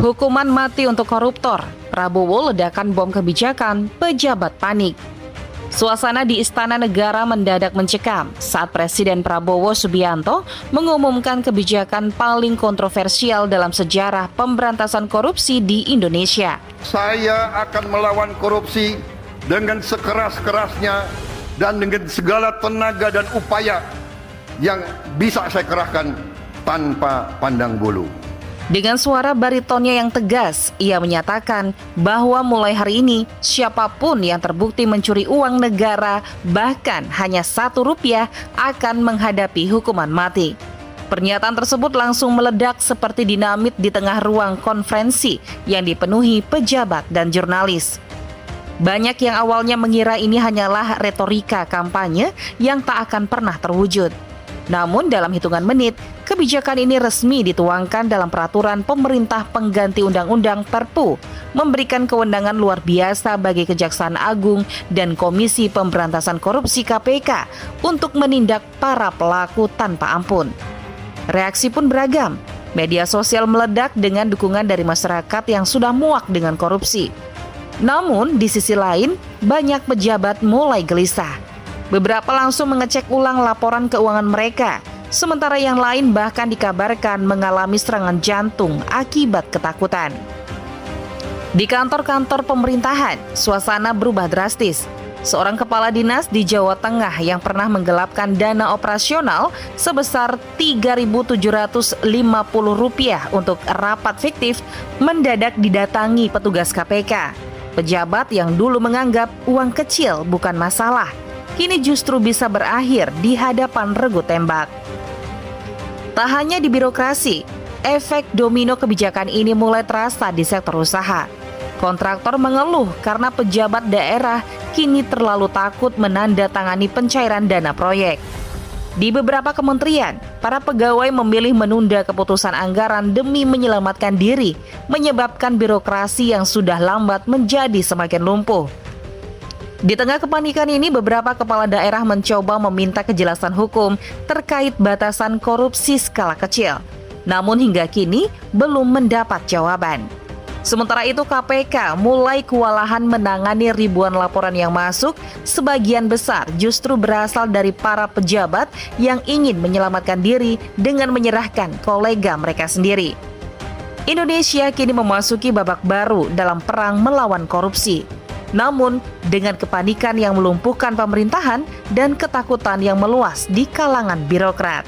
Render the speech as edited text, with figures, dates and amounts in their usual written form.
Hukuman mati untuk koruptor, Prabowo ledakan bom kebijakan, pejabat panik. Suasana di Istana Negara mendadak mencekam saat Presiden Prabowo Subianto mengumumkan kebijakan paling kontroversial dalam sejarah pemberantasan korupsi di Indonesia. Saya akan melawan korupsi dengan sekeras-kerasnya dan dengan segala tenaga dan upaya yang bisa saya kerahkan tanpa pandang bulu. Dengan suara baritonnya yang tegas, ia menyatakan bahwa mulai hari ini siapapun yang terbukti mencuri uang negara bahkan hanya Rp1 akan menghadapi hukuman mati. Pernyataan tersebut langsung meledak seperti dinamit di tengah ruang konferensi yang dipenuhi pejabat dan jurnalis. Banyak yang awalnya mengira ini hanyalah retorika kampanye yang tak akan pernah terwujud. Namun dalam hitungan menit, kebijakan ini resmi dituangkan dalam peraturan pemerintah pengganti Undang-Undang Perpu, memberikan kewenangan luar biasa bagi Kejaksaan Agung dan Komisi Pemberantasan Korupsi KPK untuk menindak para pelaku tanpa ampun. Reaksi pun beragam. Media sosial meledak dengan dukungan dari masyarakat yang sudah muak dengan korupsi. Namun di sisi lain, banyak pejabat mulai gelisah. Beberapa langsung mengecek ulang laporan keuangan mereka, sementara yang lain bahkan dikabarkan mengalami serangan jantung akibat ketakutan. Di kantor-kantor pemerintahan, suasana berubah drastis. Seorang kepala dinas di Jawa Tengah yang pernah menggelapkan dana operasional sebesar Rp3.750 untuk rapat fiktif mendadak didatangi petugas KPK. Pejabat yang dulu menganggap uang kecil bukan masalah, kini justru bisa berakhir di hadapan regu tembak. Tak hanya di birokrasi, efek domino kebijakan ini mulai terasa di sektor usaha. Kontraktor mengeluh karena pejabat daerah kini terlalu takut menandatangani pencairan dana proyek. Di beberapa kementerian, para pegawai memilih menunda keputusan anggaran demi menyelamatkan diri, menyebabkan birokrasi yang sudah lambat menjadi semakin lumpuh. Di tengah kepanikan ini, beberapa kepala daerah mencoba meminta kejelasan hukum terkait batasan korupsi skala kecil. Namun hingga kini belum mendapat jawaban. Sementara itu KPK mulai kewalahan menangani ribuan laporan yang masuk, sebagian besar justru berasal dari para pejabat yang ingin menyelamatkan diri dengan menyerahkan kolega mereka sendiri. Indonesia kini memasuki babak baru dalam perang melawan korupsi. Namun, dengan kepanikan yang melumpuhkan pemerintahan dan ketakutan yang meluas di kalangan birokrat.